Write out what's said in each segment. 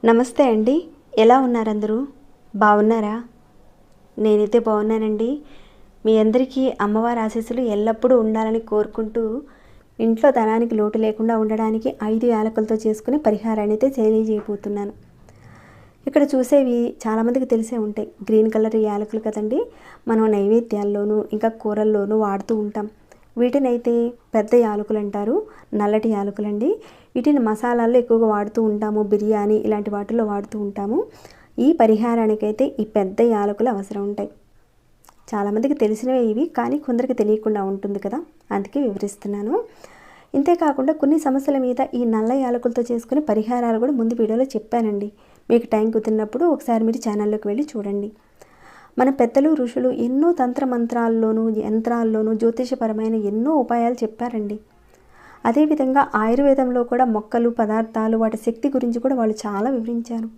నమస్తే అండి, ఎలా ఉన్నారు అందరూ? బాగున్నారా? నేనైతే బాగున్నానండి. మీ అందరికీ అమ్మవారి ఆశీస్సులు ఎల్లప్పుడూ ఉండాలని కోరుకుంటూ ఇంట్లో ధనానికి లోటు లేకుండా ఉండడానికి 5 యాలకులతో చేసుకునే పరిహారాన్ని అయితే తెలియజేయబోతున్నాను. ఇక్కడ చూసేవి చాలామందికి తెలిసే ఉంటాయి. గ్రీన్ కలర్ యాలకులు కదండి, మనం నైవేద్యాల్లోనూ ఇంకా కూరల్లోనూ వాడుతూ ఉంటాం. వీటినైతే పెద్ద యాలకులు అంటారు, నల్లటి యాలకులండి. వీటిని మసాలాల్లో ఎక్కువగా వాడుతూ ఉంటాము, బిర్యానీ ఇలాంటి వాటిల్లో వాడుతూ ఉంటాము. ఈ పరిహారానికైతే ఈ పెద్ద యాలకులు అవసరం ఉంటాయి. చాలామందికి తెలిసినవే ఇవి, కానీ కొందరికి తెలియకుండా ఉంటుంది కదా, అందుకే వివరిస్తున్నాను. ఇంతేకాకుండా కొన్ని సమస్యల మీద ఈ నల్ల యాలకులతో చేసుకునే పరిహారాలు కూడా ముందు వీడియోలో చెప్పానండి. మీకు టైం కుదిరినప్పుడు ఒకసారి మీరు ఛానల్లోకి వెళ్ళి చూడండి. మన పెద్దలు ఋషులు ఎన్నో తంత్ర మంత్రాల్లోనూ యంత్రాల్లోనూ జ్యోతిషపరమైన ఎన్నో ఉపాయాలు చెప్పారండి. అదేవిధంగా ఆయుర్వేదంలో కూడా మొక్కలు, పదార్థాలు, వాటి శక్తి గురించి కూడా వాళ్ళు చాలా వివరించారు.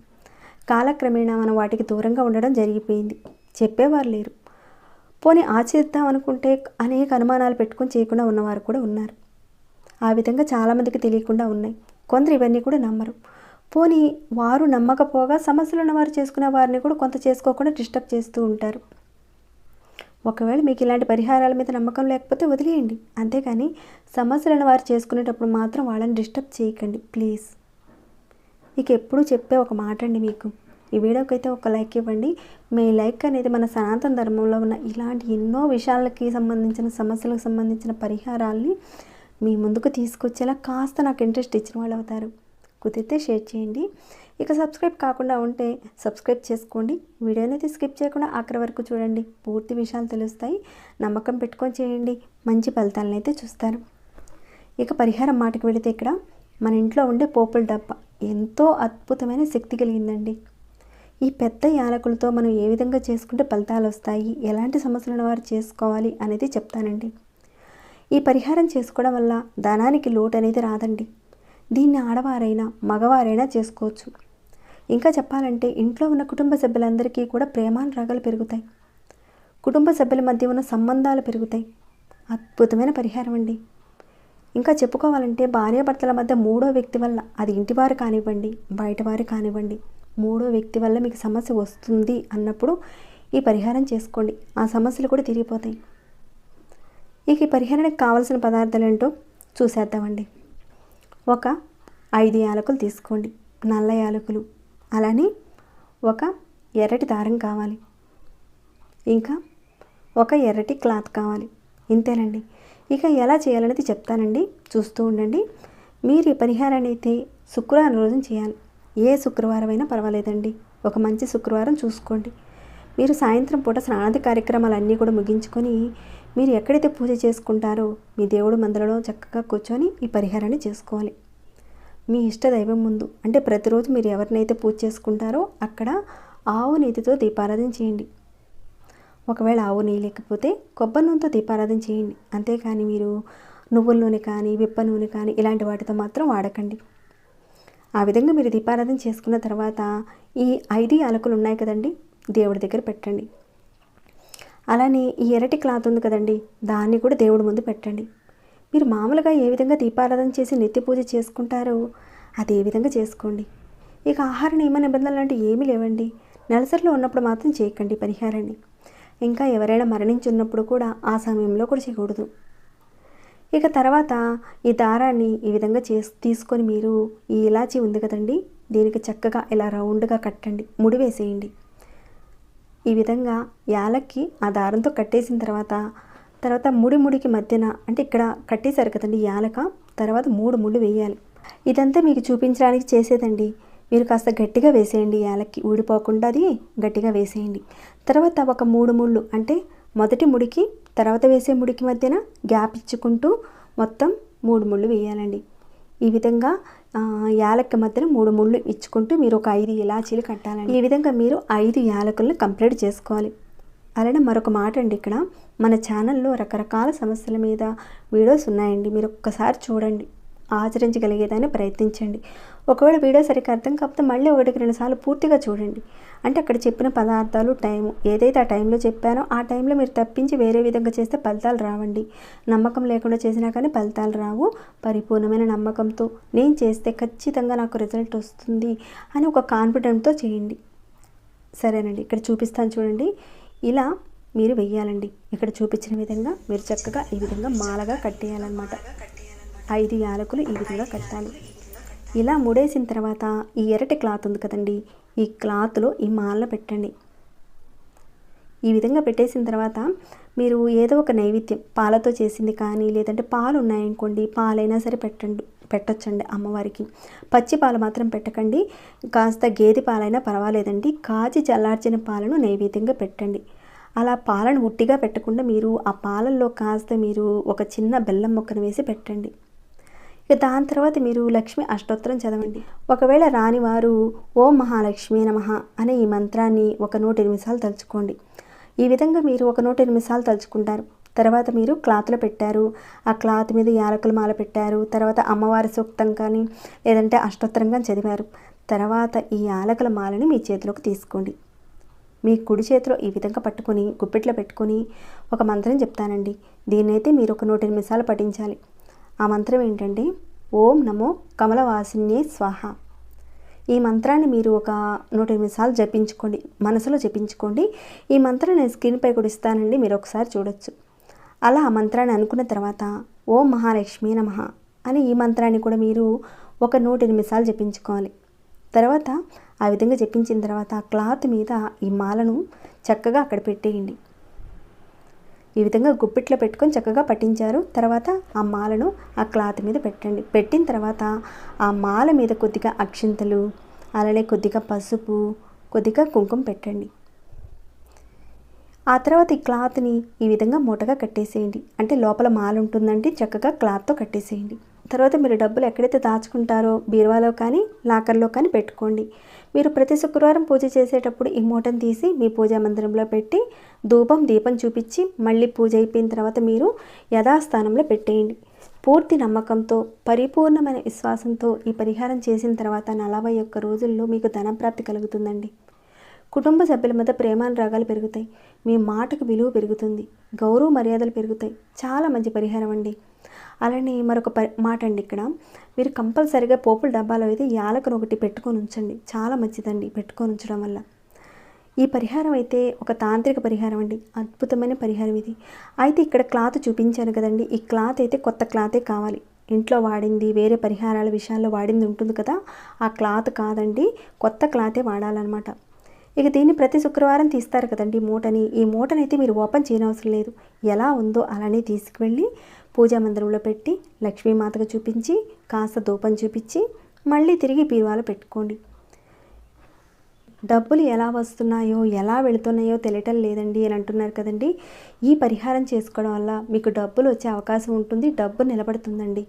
కాలక్రమేణా మనం వాటికి దూరంగా ఉండడం జరిగిపోయింది, చెప్పేవారు లేరు. పోనీ ఆచరిద్దాం అనుకుంటే అనేక అనుమానాలు పెట్టుకొని చేయకుండా ఉన్నవారు కూడా ఉన్నారు. ఆ విధంగా చాలామందికి తెలియకుండా ఉన్నాయి. కొందరు ఇవన్నీ కూడా నమ్మరు. పోనీ వారు నమ్మకపోగా సమస్యలు ఉన్నవారు చేసుకునే వారిని కూడా కొంత చేసుకోకుండా డిస్టర్బ్ చేస్తూ ఉంటారు. ఒకవేళ మీకు ఇలాంటి పరిహారాల మీద నమ్మకం లేకపోతే వదిలేయండి, అంతేకాని సమస్యలను వారు చేసుకునేటప్పుడు మాత్రం వాళ్ళని డిస్టర్బ్ చేయకండి ప్లీజ్. ఇక ఎప్పుడూ చెప్పే ఒక మాట అండి, మీకు ఈ వీడియోకి అయితే ఒక లైక్ ఇవ్వండి. మీ లైక్ అనేది మన సనాతన ధర్మంలో ఉన్న ఇలాంటి ఎన్నో విషయాలకి సంబంధించిన సమస్యలకు సంబంధించిన పరిహారాల్ని మీ ముందుకు తీసుకొచ్చేలా కాస్త నాకు ఇంట్రెస్ట్ ఇచ్చిన వాళ్ళు అవుతారు. కుదిరితే షేర్ చేయండి. ఇక సబ్స్క్రైబ్ కాకుండా ఉంటే సబ్స్క్రైబ్ చేసుకోండి. వీడియోని అయితే స్కిప్ చేయకుండా ఆఖరి వరకు చూడండి, పూర్తి విషయాలు తెలుస్తాయి. నమ్మకం పెట్టుకొని చేయండి, మంచి ఫలితాలను అయితే చూస్తారు. ఇక పరిహారం మాటకు వెళితే, ఇక్కడ మన ఇంట్లో ఉండే పోపుల డబ్బా ఎంతో అద్భుతమైన శక్తి కలిగిందండి. ఈ పెద్ద యాలకులతో మనం ఏ విధంగా చేసుకుంటే ఫలితాలు వస్తాయి, ఎలాంటి సమస్యలను వారు చేసుకోవాలి అనేది చెప్తానండి. ఈ పరిహారం చేసుకోవడం వల్ల ధనానికి లోటు అనేది రాదండి. దీన్ని ఆడవారైనా మగవారైనా చేసుకోవచ్చు. ఇంకా చెప్పాలంటే ఇంట్లో ఉన్న కుటుంబ సభ్యులందరికీ కూడా ప్రేమానురాగాలు పెరుగుతాయి. కుటుంబ సభ్యుల మధ్య ఉన్న సంబంధాలు పెరుగుతాయి. అద్భుతమైన పరిహారం అండి. ఇంకా చెప్పుకోవాలంటే భార్యాభర్తల మధ్య మూడో వ్యక్తి వల్ల, అది ఇంటివారు కానివ్వండి బయటవారు కానివ్వండి, మూడో వ్యక్తి వల్ల మీకు సమస్య వస్తుంది అన్నప్పుడు ఈ పరిహారం చేసుకోండి, ఆ సమస్యలు కూడా తిరిగిపోతాయి. ఇక ఈ పరిహారానికి కావాల్సిన పదార్థాలు ఏంటో చూసేద్దామండి. ఒక 5 యాలకులు తీసుకోండి, నల్ల యాలకులు. అలానే ఒక ఎర్రటి దారం కావాలి, ఇంకా ఒక ఎర్రటి క్లాత్ కావాలి. ఇంతేనండి. ఇక ఎలా చేయాలనేది చెప్తానండి, చూస్తూ ఉండండి. మీరు ఈ పరిహారాన్ని అయితే శుక్రవారం రోజున చేయాలి. ఏ శుక్రవారం అయినా పర్వాలేదండి, ఒక మంచి శుక్రవారం చూసుకోండి. మీరు సాయంత్రం పూట స్నానాది కార్యక్రమాలన్నీ కూడా ముగించుకొని మీరు ఎక్కడైతే పూజ చేసుకుంటారో మీ దేవుడు మందిరంలో చక్కగా కూర్చొని ఈ పరిహారాన్ని చేసుకోవాలి. మీ ఇష్ట దైవం ముందు, అంటే ప్రతిరోజు మీరు ఎవరినైతే పూజ చేసుకుంటారో అక్కడ ఆవు నెయ్యితో దీపారాధన చేయండి. ఒకవేళ ఆవు నెయ్యి లేకపోతే కొబ్బరి నూనెతో దీపారాధన చేయండి. అంతేకాని మీరు నువ్వుల నూనె కానీ విప్ప నూనె కానీ ఇలాంటి వాటితో మాత్రం వాడకండి. ఆ విధంగా మీరు దీపారాధన చేసుకున్న తర్వాత ఈ 5 యాలకులు ఉన్నాయి కదండి, దేవుడి దగ్గర పెట్టండి. అలానే ఈ ఎర్రటి క్లాత్ ఉంది కదండి, దాన్ని కూడా దేవుడి ముందు పెట్టండి. మీరు మామూలుగా ఏ విధంగా దీపారాధన చేసి నిత్య పూజ చేసుకుంటారో అదే విధంగా చేసుకోండి. ఇక ఆహార నియమ నిబంధనలు అంటే ఏమీ లేవండి. నెలసరిలో ఉన్నప్పుడు మాత్రం చేయకండి పరిహారాన్ని. ఇంకా ఎవరైనా మరణించున్నప్పుడు కూడా ఆ సమయంలో కూడా చేయకూడదు. ఇక తర్వాత ఈ దారాన్ని ఈ విధంగా తీసుకొని మీరు ఈ ఇలాచీ ఉంది కదండి, దీనికి చక్కగా ఇలా రౌండ్గా కట్టండి, ముడి వేసేయండి. ఈ విధంగా యాలక్కి ఆ దారంతో కట్టేసిన తర్వాత ముడికి మధ్యన, అంటే ఇక్కడ కట్టేశారు కదండి యాలక, తర్వాత 3 ముళ్ళు వేయాలి. ఇదంతా మీకు చూపించడానికి చేసేదండి. మీరు కాస్త గట్టిగా వేసేయండి, యాలక్కి ఊడిపోకుండా అది గట్టిగా వేసేయండి. తర్వాత ఒక 3 ముళ్ళు, అంటే మొదటి ముడికి తర్వాత వేసే ముడికి మధ్యన గ్యాప్ ఇచ్చుకుంటూ మొత్తం 3 ముళ్ళు వేయాలండి. ఈ విధంగా యాలక్క మధ్యన 3 ముళ్ళు ఇచ్చుకుంటూ మీరు ఒక 5 ఇలాచీలు కట్టాలండి. ఈ విధంగా మీరు 5 యాలకులను కంప్లీట్ చేసుకోవాలి. అలానే మరొక మాట అండి, ఇక్కడ మన ఛానల్లో రకరకాల సమస్యల మీద వీడియోస్ ఉన్నాయండి. మీరు ఒక్కసారి చూడండి, ఆచరించగలిగేదాన్ని ప్రయత్నించండి. ఒకవేళ వీడియో సరిగ్గా అర్థం కాకపోతే మళ్ళీ 1-2 సార్లు పూర్తిగా చూడండి. అంటే అక్కడ చెప్పిన పదార్థాలు టైము ఏదైతే ఆ టైంలో చెప్పానో ఆ టైంలో మీరు తప్పించి వేరే విధంగా చేస్తే ఫలితాలు రావండి. నమ్మకం లేకుండా చేసినా కానీ ఫలితాలు రావు. పరిపూర్ణమైన నమ్మకంతో నేను చేస్తే ఖచ్చితంగా నాకు రిజల్ట్ వస్తుంది అని ఒక కాన్ఫిడెంట్తో చేయండి. సరేనండి, ఇక్కడ చూపిస్తాను చూడండి. ఇలా మీరు వెయ్యాలండి. ఇక్కడ చూపించిన విధంగా మీరు చక్కగా ఈ విధంగా మాలగా కట్టేయాలన్నమాట. 5 యాలకులు ఈ విధంగా కట్టాలి. ఇలా ముడేసిన తర్వాత ఈ ఎర్రటి క్లాత్ ఉంది కదండి, ఈ క్లాత్లో ఈ మాలను పెట్టండి. ఈ విధంగా పెట్టేసిన తర్వాత మీరు ఏదో ఒక నైవేద్యం పాలతో చేసింది కానీ లేదంటే పాలు ఉన్నాయనుకోండి, పాలైనా సరే పెట్టొచ్చండి అమ్మవారికి. పచ్చి పాలు మాత్రం పెట్టకండి. కాస్త గేదె పాలైనా పర్వాలేదండి. కాచి చల్లార్చిన పాలను నైవేద్యంగా పెట్టండి. అలా పాలను ఉట్టిగా పెట్టకుండా మీరు ఆ పాలల్లో కాస్త మీరు ఒక చిన్న బెల్లం ముక్కను వేసి పెట్టండి. ఇక దాని తర్వాత మీరు లక్ష్మి అష్టోత్తరం చదవండి. ఒకవేళ రాని వారు ఓం మహాలక్ష్మీ నమః అనే ఈ మంత్రాన్ని ఒక 108 సార్లు తలుచుకోండి. ఈ విధంగా మీరు ఒక 108 సార్లు తలుచుకుంటారు. తర్వాత మీరు క్లాత్లో పెట్టారు, ఆ క్లాత్ మీద యాలకుల మాల పెట్టారు, తర్వాత అమ్మవారి సూక్తం కానీ లేదంటే అష్టోత్తరం కానీ చదివారు. తర్వాత ఈ యాలకుల మాలని మీ చేతిలోకి తీసుకోండి. మీ కుడి చేతిలో ఈ విధంగా పట్టుకొని గుప్పెట్లో పెట్టుకొని ఒక మంత్రం చెప్తానండి. దీన్నైతే మీరు ఒక 108 సార్లు పఠించాలి. ఆ మంత్రం ఏంటంటే ఓం నమో కమలవాసిన్యే స్వాహ. ఈ మంత్రాన్ని మీరు ఒక 108 సార్లు జపించుకోండి, మనసులో జపించుకోండి. ఈ మంత్రం నేను స్క్రీన్పై కూడా ఇస్తానండి, మీరు ఒకసారి చూడొచ్చు. అలా ఆ మంత్రాన్ని అనుకున్న తర్వాత ఓం మహాలక్ష్మీ నమః అని ఈ మంత్రాన్ని కూడా మీరు ఒక 108 సార్లు జపించుకోవాలి. తర్వాత ఆ విధంగా జపించిన తర్వాత ఆ క్లాత్ మీద ఈ మాలను చక్కగా అక్కడ పెట్టేయండి. ఈ విధంగా గుప్పిట్లో పెట్టుకొని చక్కగా పట్టించారు. తర్వాత ఆ మాలను ఆ క్లాత్ మీద పెట్టండి. పెట్టిన తర్వాత ఆ మాల మీద కొద్దిగా అక్షింతలు, అలానే కొద్దిగా పసుపు, కొద్దిగా కుంకుమ పెట్టండి. ఆ తర్వాత ఈ క్లాత్ని ఈ విధంగా మూటగా కట్టేసేయండి. అంటే లోపల మాల ఉంటుందంటే చక్కగా క్లాత్తో కట్టేసేయండి. తర్వాత మీరు డబ్బులు ఎక్కడైతే దాచుకుంటారో బీరువాలో కానీ లాకర్లో కానీ పెట్టుకోండి. మీరు ప్రతి శుక్రవారం పూజ చేసేటప్పుడు ఈ మూటను తీసి మీ పూజా మందిరంలో పెట్టి ధూపం దీపం చూపించి మళ్ళీ పూజ అయిపోయిన తర్వాత మీరు యథాస్థానంలో పెట్టేయండి. పూర్తి నమ్మకంతో పరిపూర్ణమైన విశ్వాసంతో ఈ పరిహారం చేసిన తర్వాత 41 రోజుల్లో మీకు ధనప్రాప్తి కలుగుతుందండి. కుటుంబ సభ్యుల మధ్య ప్రేమానురాగాలు పెరుగుతాయి. మీ మాటకు విలువ పెరుగుతుంది. గౌరవ మర్యాదలు పెరుగుతాయి. చాలా మంచి పరిహారం అండి. అలానే మరొక మాట అండి, ఇక్కడ మీరు కంపల్సరీగా పోపుల డబ్బాలో అయితే యాలకును ఒకటి పెట్టుకొని ఉంచండి. చాలా మంచిదండి పెట్టుకొని ఉంచడం వల్ల. ఈ పరిహారం అయితే ఒక తాంత్రిక పరిహారం అండి. అద్భుతమైన పరిహారం ఇది. అయితే ఇక్కడ క్లాత్ చూపించాను కదండి, ఈ క్లాత్ అయితే కొత్త క్లాతే కావాలి. ఇంట్లో వాడింది వేరే పరిహారాల విషయాల్లో వాడింది ఉంటుంది కదా, ఆ క్లాత్ కాదండి, కొత్త క్లాతే వాడాలన్నమాట. ఇక దీన్ని ప్రతి శుక్రవారం తీస్తారు కదండి మూటని. ఈ మూటని అయితే మీరు ఓపెన్ చేయనవసరం లేదు. ఎలా ఉందో అలానే తీసుకువెళ్ళి పూజా మందిరంలో పెట్టి లక్ష్మీమాతకు చూపించి కాస్త ధూపం చూపించి మళ్ళీ తిరిగి బీరువాలో పెట్టుకోండి. డబ్బులు ఎలా వస్తున్నాయో ఎలా వెళుతున్నాయో తెలియటం లేదండి అని అంటున్నారు కదండి. ఈ పరిహారం చేసుకోవడం వల్ల మీకు డబ్బులు వచ్చే అవకాశం ఉంటుంది. డబ్బు నిలబడుతుందండి.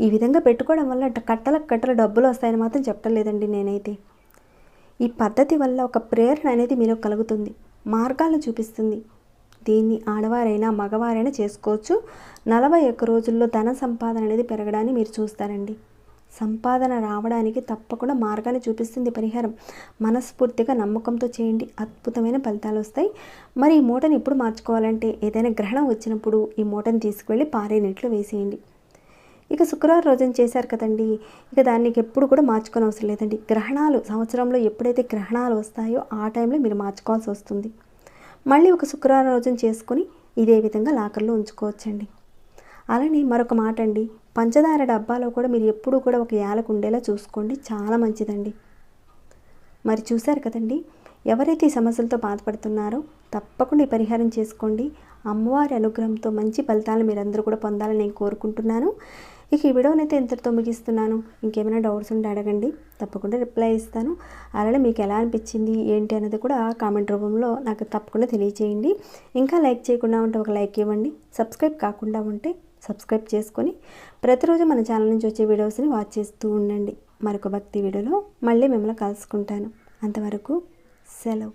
ఈ విధంగా పెట్టుకోవడం వల్ల కట్టల డబ్బులు వస్తాయని మాత్రం చెప్పడం లేదండి నేనైతే. ఈ పద్ధతి వల్ల ఒక ప్రేరణ అనేది మీలో కలుగుతుంది. మార్గాలను చూపిస్తుంది. దీన్ని ఆడవారైనా మగవారైనా చేసుకోవచ్చు. 41 రోజుల్లో ధన సంపాదన అనేది పెరగడాన్ని మీరు చూస్తారండి. సంపాదన రావడానికి తప్పకుండా మార్గాన్ని చూపిస్తుంది పరిహారం. మనస్ఫూర్తిగా నమ్మకంతో చేయండి, అద్భుతమైన ఫలితాలు వస్తాయి. మరి ఈ మూటని ఎప్పుడు మార్చుకోవాలంటే ఏదైనా గ్రహణం వచ్చినప్పుడు ఈ మూటని తీసుకువెళ్ళి పారే నీటిలో వేసేయండి. ఇక శుక్రవారం రోజున చేశారు కదండి, ఇక దాన్ని ఎప్పుడు కూడా మార్చుకోని అవసరం లేదండి. గ్రహణాలు సంవత్సరంలో ఎప్పుడైతే గ్రహణాలు వస్తాయో ఆ టైంలో మీరు మార్చుకోవాల్సి వస్తుంది. మళ్ళీ ఒక శుక్రవారం రోజున చేసుకొని ఇదే విధంగా లాకర్లో ఉంచుకోవచ్చండి. అలానే మరొక మాట అండి, పంచదార డబ్బాలో కూడా మీరు ఎప్పుడూ కూడా ఒక యాలకు ఉండేలా చూసుకోండి. చాలా మంచిదండి. మరి చూశారు కదండి, ఎవరైతే ఈ సమస్యలతో బాధపడుతున్నారో తప్పకుండా ఈ పరిహారం చేసుకోండి. అమ్మవారి అనుగ్రహంతో మంచి ఫలితాలు మీరందరూ కూడా పొందాలని నేను కోరుకుంటున్నాను. ఇక ఈ వీడియోనైతే ఇంతటితో ముగిస్తున్నాను. ఇంకేమైనా డౌట్స్ ఉంటే అడగండి, తప్పకుండా రిప్లై ఇస్తాను. అలానే మీకు ఎలా అనిపించింది ఏంటి అనేది కూడా కామెంట్ రూపంలో నాకు తప్పకుండా తెలియజేయండి. ఇంకా లైక్ చేయకుండా ఉంటే ఒక లైక్ ఇవ్వండి. సబ్స్క్రైబ్ కాకుండా ఉంటే సబ్స్క్రైబ్ చేసుకొని ప్రతిరోజు మన ఛానల్ నుంచి వచ్చే వీడియోస్ని వాచ్ చేస్తూ ఉండండి. మరొక భక్తి వీడియోలో మళ్ళీ మిమ్మల్ని కలుసుకుంటాను. అంతవరకు సెలవు.